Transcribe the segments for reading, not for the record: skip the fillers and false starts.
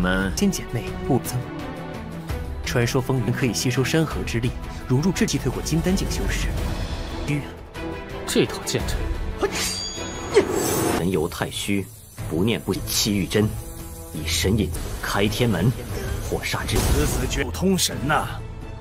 们先姐妹不增。传说风云可以吸收山河之力，如入智气退火金丹境修士。这套剑阵，神游太虚，不念不气玉真，以神引开天门，火煞之此绝不通神呐！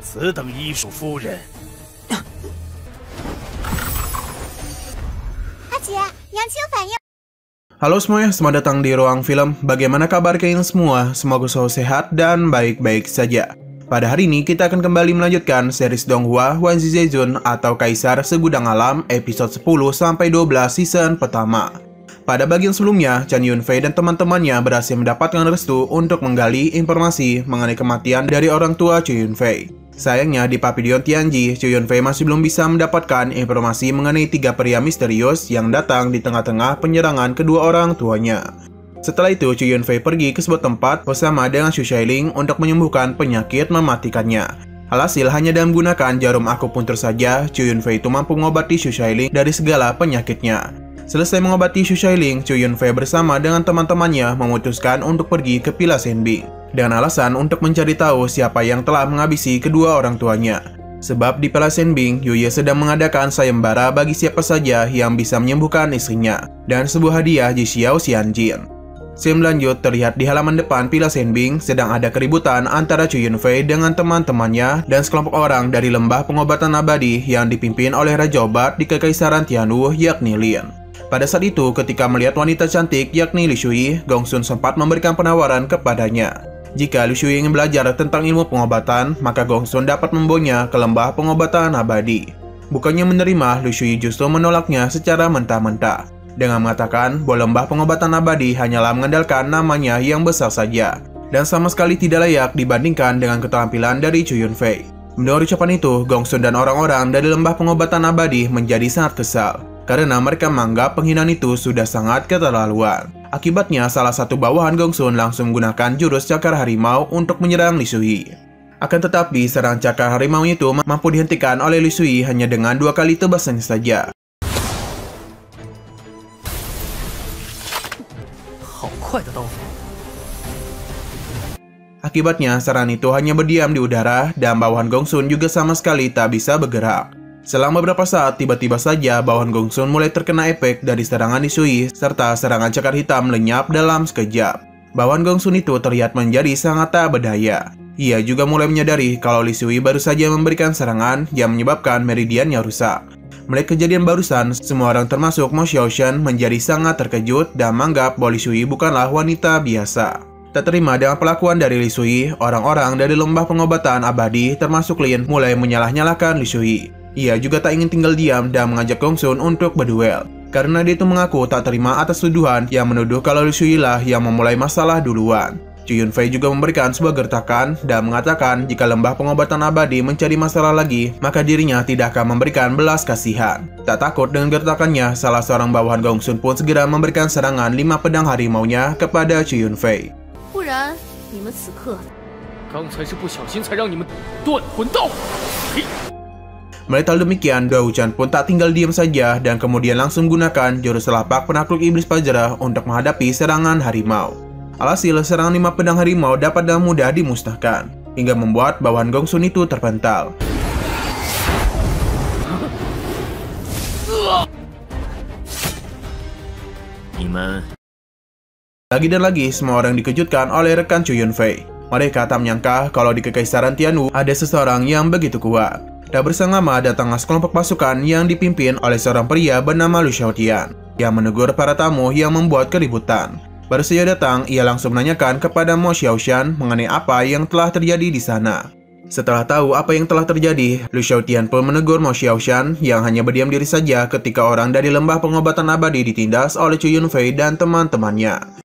此等医术夫人。阿姐，杨青反应。 Halo semuanya, selamat datang di Ruang Film. Bagaimana kabar kalian semua? Semoga selalu sehat dan baik-baik saja. Pada hari ini kita akan kembali melanjutkan series Donghua Wanzi Zezun atau Kaisar Segudang Alam episode 10-12 season pertama. Pada bagian sebelumnya, Chan Yunfei dan teman-temannya berhasil mendapatkan restu untuk menggali informasi mengenai kematian dari orang tua Chu Yunfei. Sayangnya di Pavilion Tianji, Chu Yunfei masih belum bisa mendapatkan informasi mengenai 3 pria misterius yang datang di tengah-tengah penyerangan kedua orang tuanya. Setelah itu, Chu Yunfei pergi ke sebuah tempat bersama dengan Xu Xiaoling untuk menyembuhkan penyakit mematikannya. Alhasil, hanya dengan menggunakan jarum akupuntur saja, Chu Yunfei itu mampu mengobati Xu Xiaoling dari segala penyakitnya. Selesai mengobati Xu Xiaoling, Chu Yunfei bersama dengan teman-temannya memutuskan untuk pergi ke Villa Shenbing dengan alasan untuk mencari tahu siapa yang telah menghabisi kedua orang tuanya. Sebab di Villa Shenbing, Yuye sedang mengadakan sayembara bagi siapa saja yang bisa menyembuhkan istrinya dan sebuah hadiah di Xiao Xianjin. Scene lanjut terlihat di halaman depan Villa Shenbing sedang ada keributan antara Chu Yunfei dengan teman-temannya dan sekelompok orang dari lembah pengobatan abadi yang dipimpin oleh Raja Obat di Kekaisaran Tianwu yakni Lin. Pada saat itu, ketika melihat wanita cantik yakni Li Shui, Gongsun sempat memberikan penawaran kepadanya. Jika Li Shui ingin belajar tentang ilmu pengobatan, maka Gongsun dapat membawanya ke lembah pengobatan abadi. Bukannya menerima, Li Shui justru menolaknya secara mentah-mentah dengan mengatakan bahwa lembah pengobatan abadi hanyalah mengandalkan namanya yang besar saja dan sama sekali tidak layak dibandingkan dengan keterampilan dari Chu Yunfei. Mendengar ucapan itu, Gongsun dan orang-orang dari lembah pengobatan abadi menjadi sangat kesal karena mereka menganggap penghinaan itu sudah sangat keterlaluan. Akibatnya, salah satu bawahan Gongsun langsung menggunakan jurus cakar harimau untuk menyerang Li Shui. Akan tetapi, serangan cakar harimau itu mampu dihentikan oleh Li Shui hanya dengan 2 kali tebasannya saja. Akibatnya, serangan itu hanya berdiam di udara dan bawahan Gongsun juga sama sekali tak bisa bergerak. Selama beberapa saat, tiba-tiba saja bawahan Gongsun mulai terkena efek dari serangan Li Shui serta serangan cakar hitam lenyap dalam sekejap. Bawahan Gongsun itu terlihat menjadi sangat tak berdaya. Ia juga mulai menyadari kalau Li Shui baru saja memberikan serangan yang menyebabkan meridiannya rusak. Melihat kejadian barusan, semua orang termasuk Mo Xiaoshan menjadi sangat terkejut dan menganggap bahwa Li Shui bukanlah wanita biasa. Tak terima dengan pelakuan dari Li Shui, orang-orang dari lembah pengobatan abadi termasuk Lin mulai menyalah-nyalahkan Li Shui. Ia juga tak ingin tinggal diam dan mengajak Gongsun untuk berduel, karena dia itu mengaku tak terima atas tuduhan yang menuduh kalau Li Shui lah yang memulai masalah duluan. Chu Yunfei juga memberikan sebuah gertakan dan mengatakan jika lembah pengobatan abadi mencari masalah lagi, maka dirinya tidak akan memberikan belas kasihan. Tak takut dengan gertakannya, salah seorang bawahan Gongsun pun segera memberikan serangan 5 pedang harimaunya kepada Chu Yunfei. Melihat hal demikian, Dao Chan pun tak tinggal diam saja dan kemudian langsung gunakan jurus telapak penakluk iblis Fajra untuk menghadapi serangan harimau. Alhasil, serangan 5 pedang harimau dapat dengan mudah dimusnahkan, hingga membuat bawahan Gongsun itu terpental. Lagi dan lagi, semua orang dikejutkan oleh rekan Chu Yunfei. Mereka tak menyangka kalau di Kekaisaran Tianwu ada seseorang yang begitu kuat. Dan bersama datanglah sekelompok pasukan yang dipimpin oleh seorang pria bernama Lu Xiaotian yang menegur para tamu yang membuat keributan. Baru saja datang, ia langsung menanyakan kepada Mo Xiaoshan mengenai apa yang telah terjadi di sana. Setelah tahu apa yang telah terjadi, Lu Xiaotian pun menegur Mo Xiaoshan yang hanya berdiam diri saja ketika orang dari lembah pengobatan abadi ditindas oleh Chu Yunfei dan teman-temannya.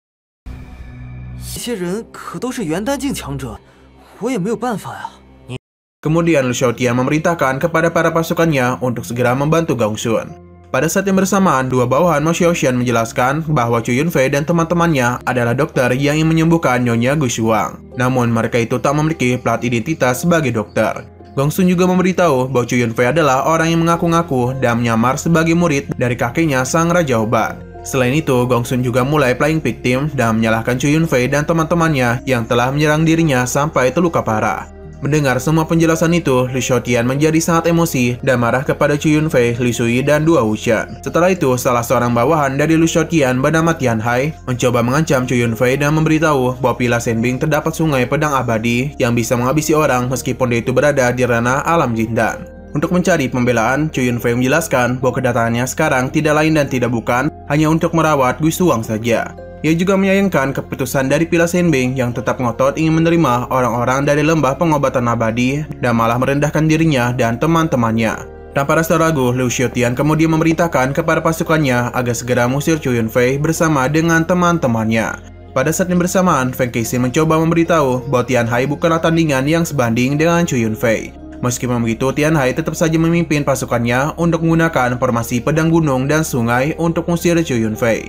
Kemudian Lu Xiaotian memerintahkan kepada para pasukannya untuk segera membantu Gongsun. Pada saat yang bersamaan, 2 bawahan Mo Xiaoshan menjelaskan bahwa Chu Yunfei dan teman-temannya adalah dokter yang ingin menyembuhkan Nyonya Gu Shuang. Namun mereka itu tak memiliki plat identitas sebagai dokter. Gongsun juga memberitahu bahwa Chu Yunfei adalah orang yang mengaku-ngaku dan menyamar sebagai murid dari kakeknya sang Raja Obat. Selain itu, Gong Sun juga mulai playing victim dan menyalahkan Chu Yunfei dan teman-temannya yang telah menyerang dirinya sampai terluka parah. Mendengar semua penjelasan itu, Lu Xiaotian menjadi sangat emosi dan marah kepada Chu Yunfei, Li Sui, dan Dua Wuxian. Setelah itu, salah seorang bawahan dari Lu Xiaotian bernama Tian Hai mencoba mengancam Chu Yunfei dan memberitahu bahwa Pila Shenbing terdapat sungai pedang abadi yang bisa menghabisi orang meskipun dia itu berada di ranah alam jindan. Untuk mencari pembelaan, Chu Yunfei menjelaskan bahwa kedatangannya sekarang tidak lain dan tidak bukan hanya untuk merawat Gui Shuang saja. Ia juga menyayangkan keputusan dari Pila Shenbing yang tetap ngotot ingin menerima orang-orang dari lembah pengobatan abadi dan malah merendahkan dirinya dan teman-temannya. Tanpa rasa ragu, Lu Xiaotian kemudian memerintahkan kepada pasukannya agar segera mengusir Chu Yunfei bersama dengan teman-temannya. Pada saat yang bersamaan, Feng Kexin mencoba memberitahu bahwa Tian Hai bukanlah tandingan yang sebanding dengan Chu Yunfei. Meskipun begitu, Tian Hai tetap saja memimpin pasukannya untuk menggunakan formasi pedang gunung dan sungai untuk mengusir Chu Yunfei.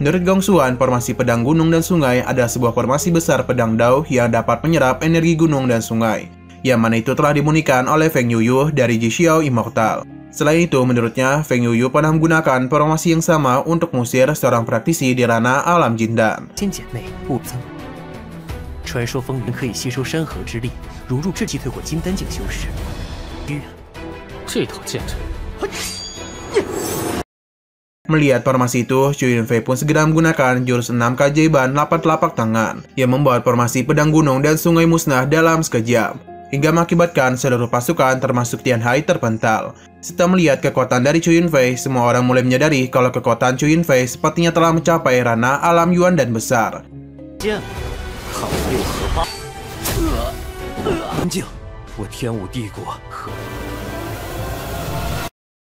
Menurut Gong Xuan, formasi pedang gunung dan sungai adalah sebuah formasi besar pedang Dao yang dapat menyerap energi gunung dan sungai, yang mana itu telah dimurnikan oleh Feng Yuyu dari Ji Xiao Immortal. Selain itu, menurutnya, Feng Yuyu pernah menggunakan formasi yang sama untuk mengusir seorang praktisi di ranah alam jindan. 亲姐妹不曾传说风云可以吸收山河之力，融入至极退火金丹境修士。这套剑阵。 Melihat formasi itu, Chu Yunfei pun segera menggunakan jurus 6 keajaiban 8 telapak tangan yang membuat formasi pedang gunung dan sungai musnah dalam sekejap, hingga mengakibatkan seluruh pasukan termasuk Tian Hai terpental. Setelah melihat kekuatan dari Chu Yunfei, semua orang mulai menyadari kalau kekuatan Chu Yunfei sepertinya telah mencapai ranah alam yuan dan besar.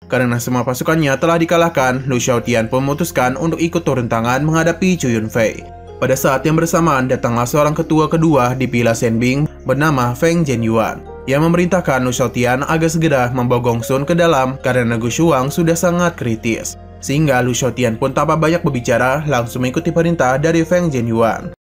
Karena semua pasukannya telah dikalahkan, Lu Xiaotian pun memutuskan untuk ikut turun tangan menghadapi Chu Yunfei. Pada saat yang bersamaan, datanglah seorang ketua kedua di Pila Shenbing bernama Feng Zhenyuan yang memerintahkan Lu Xiaotian agar segera membawa Gong Sun ke dalam karena Gui Shuang sudah sangat kritis. Sehingga Lu Xiaotian pun tanpa banyak berbicara langsung mengikuti perintah dari Feng Zhenyuan.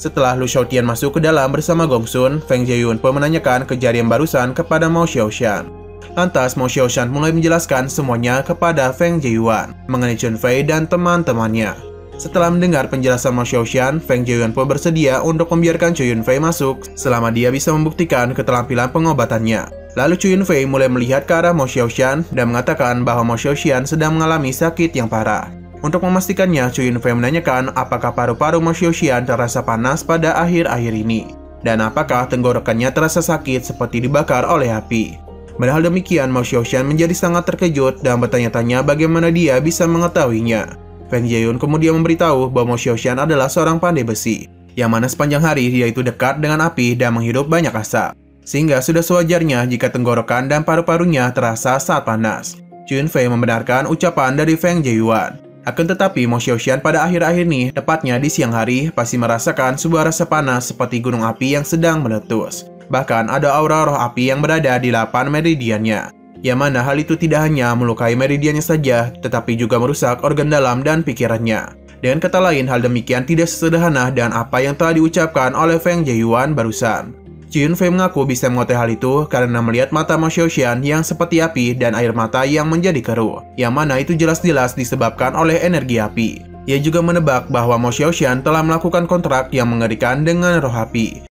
Setelah Lu Xiaotian masuk ke dalam bersama Gong Sun, Feng Zhenyuan pun menanyakan kejadian barusan kepada Mao Xiaoshan. Lantas Mao Xiaoshan mulai menjelaskan semuanya kepada Feng Zhenyuan mengenai Chun Fei dan teman-temannya. Setelah mendengar penjelasan Mao Xiaoshan, Feng Zhenyuan pun bersedia untuk membiarkan Chu Yunfei masuk selama dia bisa membuktikan keterampilan pengobatannya. Lalu Chu Yunfei mulai melihat ke arah Mao Xiaoshan dan mengatakan bahwa Mao Xiaoshan sedang mengalami sakit yang parah. Untuk memastikannya, Chu Yunfei menanyakan apakah paru-paru Mao Xiaoshan terasa panas pada akhir-akhir ini, dan apakah tenggorokannya terasa sakit seperti dibakar oleh api. Padahal demikian, Mao Xiaoshan menjadi sangat terkejut dan bertanya-tanya bagaimana dia bisa mengetahuinya. Feng Zhenyuan kemudian memberitahu bahwa Mao Xiaoshan adalah seorang pandai besi, yang mana sepanjang hari dia itu dekat dengan api dan menghirup banyak asap, sehingga sudah sewajarnya jika tenggorokan dan paru-parunya terasa saat panas. Chu Yunfei membenarkan ucapan dari Feng Zhenyuan. Akan tetapi, Mao Xiaoshan pada akhir-akhir ini, tepatnya di siang hari, pasti merasakan sebuah rasa panas seperti gunung api yang sedang meletus. Bahkan ada aura roh api yang berada di 8 meridiannya, yang mana hal itu tidak hanya melukai meridiannya saja, tetapi juga merusak organ dalam dan pikirannya. Dengan kata lain, hal demikian tidak sesederhana dan apa yang telah diucapkan oleh Feng Zhenyuan barusan. Chu Yunfei mengaku bisa mengetahui hal itu karena melihat mata Mao Xiaoshan yang seperti api dan air mata yang menjadi keruh, yang mana itu jelas-jelas disebabkan oleh energi api. Ia juga menebak bahwa Mao Xiaoshan telah melakukan kontrak yang mengerikan dengan roh api.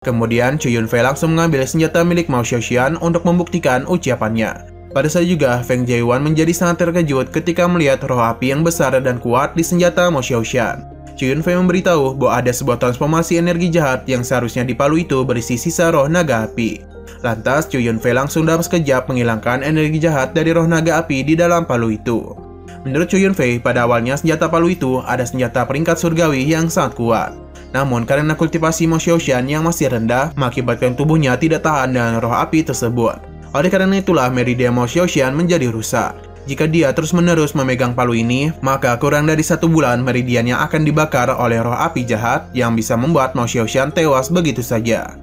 Kemudian Chu Yunfei langsung mengambil senjata milik Mao Xiaoshan untuk membuktikan ucapannya. Pada saat juga, Feng Zhenyuan menjadi sangat terkejut ketika melihat roh api yang besar dan kuat di senjata Mao Xiaoshan. Chu Yunfei memberitahu bahwa ada sebuah transformasi energi jahat yang seharusnya di palu itu berisi sisa roh naga api. Lantas, Chu Yunfei langsung dalam sekejap menghilangkan energi jahat dari roh naga api di dalam palu itu. Menurut Chu Yunfei, pada awalnya senjata palu itu ada senjata peringkat surgawi yang sangat kuat. Namun, karena kultivasi Mao Xiaoshan yang masih rendah, mengakibatkan tubuhnya tidak tahan dengan roh api tersebut. Oleh karena itulah, meridian Mao Xiaoshan menjadi rusak. Jika dia terus-menerus memegang palu ini, maka kurang dari 1 bulan meridiannya akan dibakar oleh roh api jahat yang bisa membuat Mao Xiaoshan tewas begitu saja.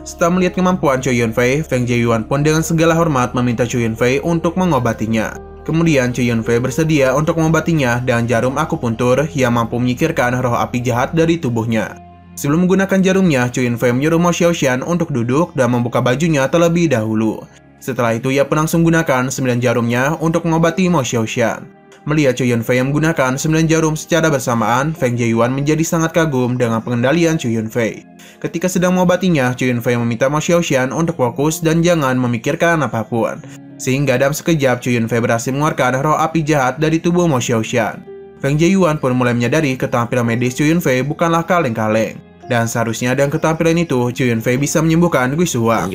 Setelah melihat kemampuan Chu Yunfei, Feng Zhenyuan pun dengan segala hormat meminta Chu Yunfei untuk mengobatinya. Kemudian Chu Yunfei bersedia untuk mengobatinya dengan jarum akupuntur yang mampu menyingkirkan roh api jahat dari tubuhnya. Sebelum menggunakan jarumnya, Chu Yunfei menyuruh Mo Xiaoxian untuk duduk dan membuka bajunya terlebih dahulu. Setelah itu, ia pun langsung menggunakan 9 jarumnya untuk mengobati Mo Xiaoxian. Melihat Chu Yunfei yang menggunakan 9 jarum secara bersamaan, Feng Jieyuan menjadi sangat kagum dengan pengendalian Chu Yunfei. Ketika sedang mengobatinya, Chu Yunfei meminta Mo Xiaoxian untuk fokus dan jangan memikirkan apapun. Sehingga dalam sekejap, Chu Yunfei berhasil mengeluarkan roh api jahat dari tubuh Mo Xiaoxian. Feng Jieyuan pun mulai menyadari keterampilan medis Chu Yunfei bukanlah kaleng-kaleng. Dan seharusnya dengan keterampilan itu, Chu Yunfei bisa menyembuhkan Gui Shuang.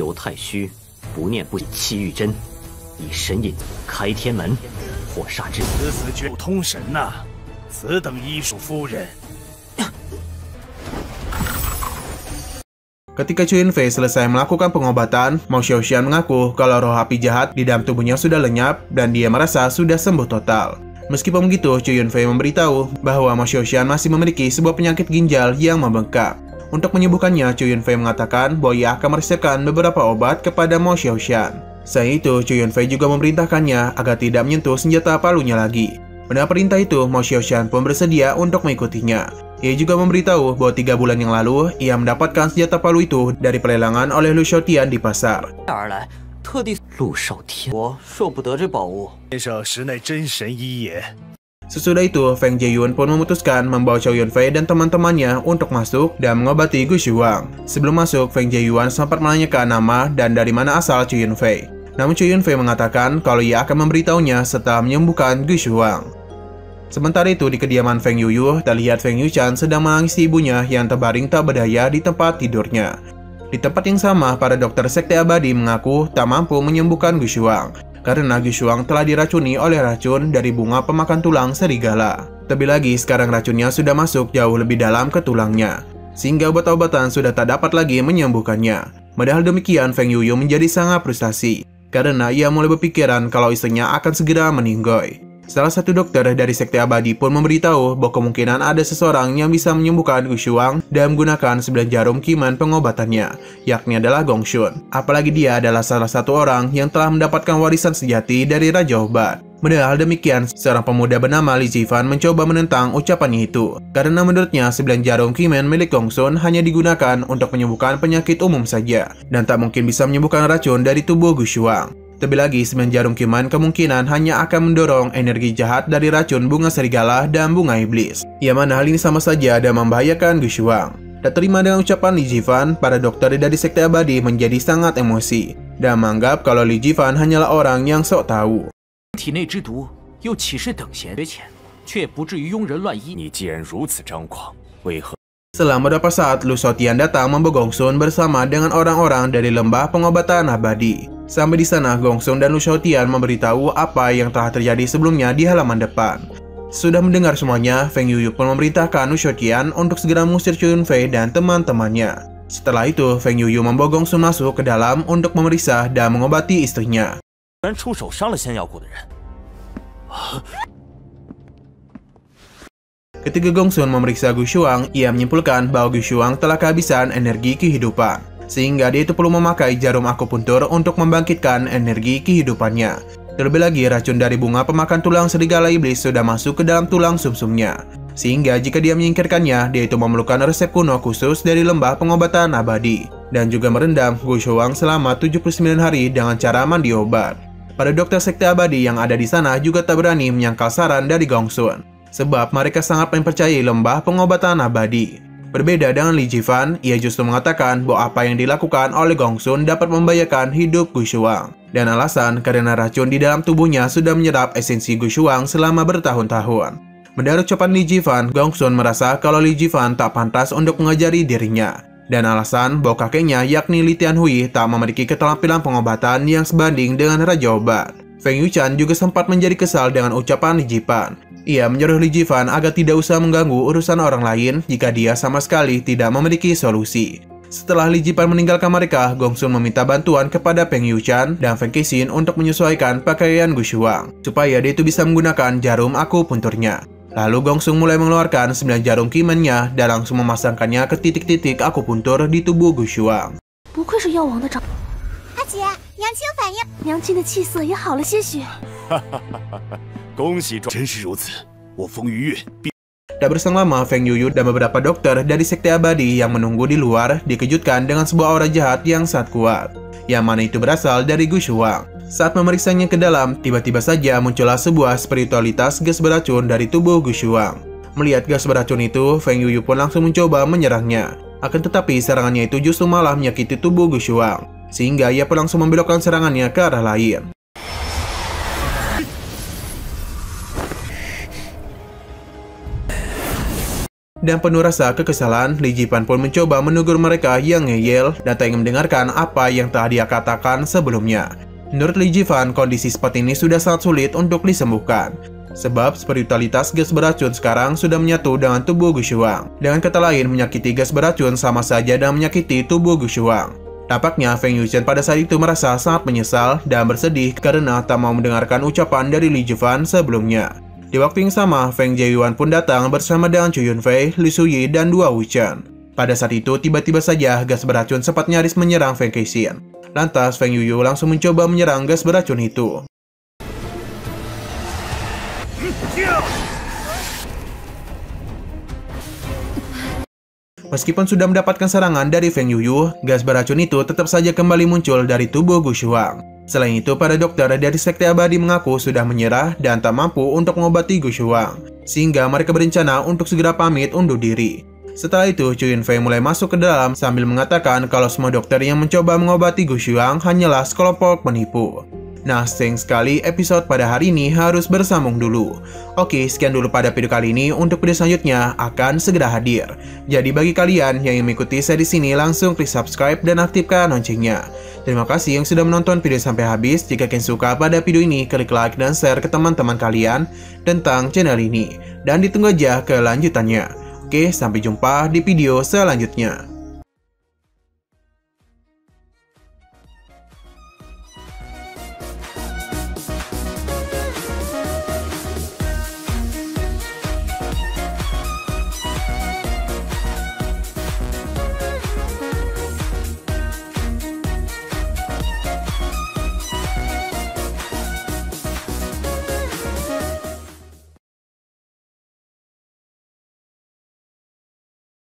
此死绝通神呐！此等医术夫人。 Ketika Chu Yunfei selesai melakukan pengobatan, Mo Xiaoxian mengaku kalau roh api jahat di dalam tubuhnya sudah lenyap dan dia merasa sudah sembuh total. Meskipun begitu, Chu Yunfei memberitahu bahwa Mo Xiaoxian masih memiliki sebuah penyakit ginjal yang membengkak. Untuk menyembuhkannya, Chu Yunfei mengatakan bahwa ia akan meresepkan beberapa obat kepada Mo Xiaoxian. Selain itu, Chu Yunfei juga memerintahkannya agar tidak menyentuh senjata palunya lagi. Mendengar perintah itu, Mo Xiaoxian pun bersedia untuk mengikutinya. Ia juga memberitahu bahwa 3 bulan yang lalu, ia mendapatkan senjata palu itu dari pelelangan oleh Lu Shaotian di pasar. Sesudah itu, Feng Jieyuan pun memutuskan membawa Chow Yunfei dan teman-temannya untuk masuk dan mengobati Gui Shuang. Sebelum masuk, Feng Jieyuan sempat menanyakan nama dan dari mana asal Chow Yunfei. Namun Chow Yunfei mengatakan kalau ia akan memberitahunya setelah menyembuhkan Gui Shuang. Sementara itu, di kediaman Feng Yuyu, terlihat Feng Yuchan sedang menangisi ibunya yang terbaring tak berdaya di tempat tidurnya. Di tempat yang sama, para dokter sekte abadi mengaku tak mampu menyembuhkan Gui Shuang karena Gui Shuang telah diracuni oleh racun dari bunga pemakan tulang serigala. Terlebih lagi, sekarang racunnya sudah masuk jauh lebih dalam ke tulangnya, sehingga obat-obatan sudah tak dapat lagi menyembuhkannya. Padahal demikian, Feng Yuyu menjadi sangat frustasi karena ia mulai berpikiran kalau istrinya akan segera meninggoy. Salah satu dokter dari sekte abadi pun memberitahu bahwa kemungkinan ada seseorang yang bisa menyembuhkan Gui Shuang dan menggunakan 9 jarum kiman pengobatannya, yakni adalah Gong Xun. Apalagi dia adalah salah satu orang yang telah mendapatkan warisan sejati dari Raja Obat. Padahal demikian, seorang pemuda bernama Li Jifan mencoba menentang ucapannya itu, karena menurutnya 9 jarum kiman milik Gong Xun hanya digunakan untuk menyembuhkan penyakit umum saja, dan tak mungkin bisa menyembuhkan racun dari tubuh Gui Shuang. Terlebih lagi, 9 jarum kiman kemungkinan hanya akan mendorong energi jahat dari racun bunga serigala dan bunga iblis, yang mana hal ini sama saja dan membahayakan Gui Shuang. Tak terima dengan ucapan Li Jifan, para dokter dari sekte abadi menjadi sangat emosi dan menganggap kalau Li Jifan hanyalah orang yang sok tahu. Setelah beberapa saat, Lu Shaotian datang membawa Gong Xun bersama dengan orang-orang dari lembah pengobatan abadi. Sampai di sana, Gong Xun dan Lu Shaotian memberitahu apa yang telah terjadi sebelumnya di halaman depan. Sudah mendengar semuanya, Feng Yuyu pun memerintahkan Lu Shaotian untuk segera mengusir Chow Yunfei dan teman-temannya. Setelah itu, Feng Yuyu membawa Gong Xun masuk ke dalam untuk memeriksa dan mengobati istrinya. Ketika Gong Xun memeriksa Gui Shuang, ia menyimpulkan bahwa Gui Shuang telah kehabisan energi kehidupan, sehingga dia itu perlu memakai jarum akupuntur untuk membangkitkan energi kehidupannya. Terlebih lagi, racun dari bunga pemakan tulang serigala iblis sudah masuk ke dalam tulang sumsumnya, sehingga jika dia menyingkirkannya, dia itu memerlukan resep kuno khusus dari lembah pengobatan abadi, dan juga merendam Gui Shuang selama 79 hari dengan cara mandi obat. Para dokter sekte abadi yang ada di sana juga tak berani menyangkal saran dari Gong Xun, sebab mereka sangat mempercayai lembah pengobatan abadi. Berbeda dengan Li Jifan, ia justru mengatakan bahwa apa yang dilakukan oleh Gong Xun dapat membahayakan hidup Gui Shuang, dan alasan karena racun di dalam tubuhnya sudah menyerap esensi Gui Shuang selama bertahun-tahun. Mendengar ucapan Li Jifan, Gong Xun merasa kalau Li Jifan tak pantas untuk mengajari dirinya, dan alasan bahwa kakeknya yakni Li Tianhui tak memiliki keterampilan pengobatan yang sebanding dengan Raja Obat. Feng Yuchan juga sempat menjadi kesal dengan ucapan Li Jifan. Ia menyuruh Li Jifan agar tidak usah mengganggu urusan orang lain jika dia sama sekali tidak memiliki solusi. Setelah Li Jifan meninggalkan mereka, Gong Xun meminta bantuan kepada Feng Yuchan dan Feng Qixin untuk menyesuaikan pakaian Gui Shuang, supaya dia itu bisa menggunakan jarum akupunturnya. Lalu Gong Xun mulai mengeluarkan 9 jarum kimannya dan langsung memasangkannya ke titik-titik akupuntur di tubuh Gui Shuang. 阿姐，娘亲反应，娘亲的气色也好了些许。恭喜，真是如此。我风于月必。Tak berselang lama, Feng Yuyu dan beberapa dokter dari Sekte Abadi yang menunggu di luar dikejutkan dengan sebuah aura jahat yang sangat kuat, yang mana itu berasal dari Gu Shuang. Saat memeriksanya ke dalam, tiba-tiba saja muncullah sebuah spiritualitas gas beracun dari tubuh Gu Shuang. Melihat gas beracun itu, Feng Yuyu pun langsung mencoba menyerangnya. Akan tetapi serangannya itu justru malah menyakiti tubuh Gu Shuang, sehingga ia pun langsung membelokkan serangannya ke arah lain. Dan penuh rasa kekesalan, Li Jifan pun mencoba menegur mereka yang ngeyel dan tak ingin mendengarkan apa yang telah dia katakan sebelumnya. Menurut Li Jifan, kondisi seperti ini sudah sangat sulit untuk disembuhkan, sebab spiritualitas gas beracun sekarang sudah menyatu dengan tubuh Gu Shuang. Dengan kata lain, menyakiti gas beracun sama saja dengan menyakiti tubuh Gu Shuang. Tampaknya Feng Yuchen pada saat itu merasa sangat menyesal dan bersedih karena tak mau mendengarkan ucapan dari Li Jifan sebelumnya. Di waktu yang sama, Feng Jieyuan pun datang bersama dengan Chu Yunfei, Li Suyi, dan dua Wuchen. Pada saat itu, tiba-tiba saja gas beracun sempat nyaris menyerang Feng Kexin. Lantas, Feng Yuyu langsung mencoba menyerang gas beracun itu. Meskipun sudah mendapatkan serangan dari Feng Yuyu, gas beracun itu tetap saja kembali muncul dari tubuh Gu Shuang. Selain itu, para dokter dari Sekte Abadi mengaku sudah menyerah dan tak mampu untuk mengobati Gu Shuang, sehingga mereka berencana untuk segera pamit undur diri. Setelah itu, Chu Yunfei mulai masuk ke dalam sambil mengatakan kalau semua dokter yang mencoba mengobati Gu Shuang hanyalah sekelompok penipu. Nah, sayang sekali episode pada hari ini harus bersambung dulu. Oke, sekian dulu pada video kali ini. Untuk video selanjutnya akan segera hadir. Jadi bagi kalian yang ingin mengikuti series ini, langsung klik subscribe dan aktifkan loncengnya. Terima kasih yang sudah menonton video sampai habis. Jika kalian suka pada video ini, klik like dan share ke teman-teman kalian tentang channel ini. Dan ditunggu aja kelanjutannya. Oke, sampai jumpa di video selanjutnya.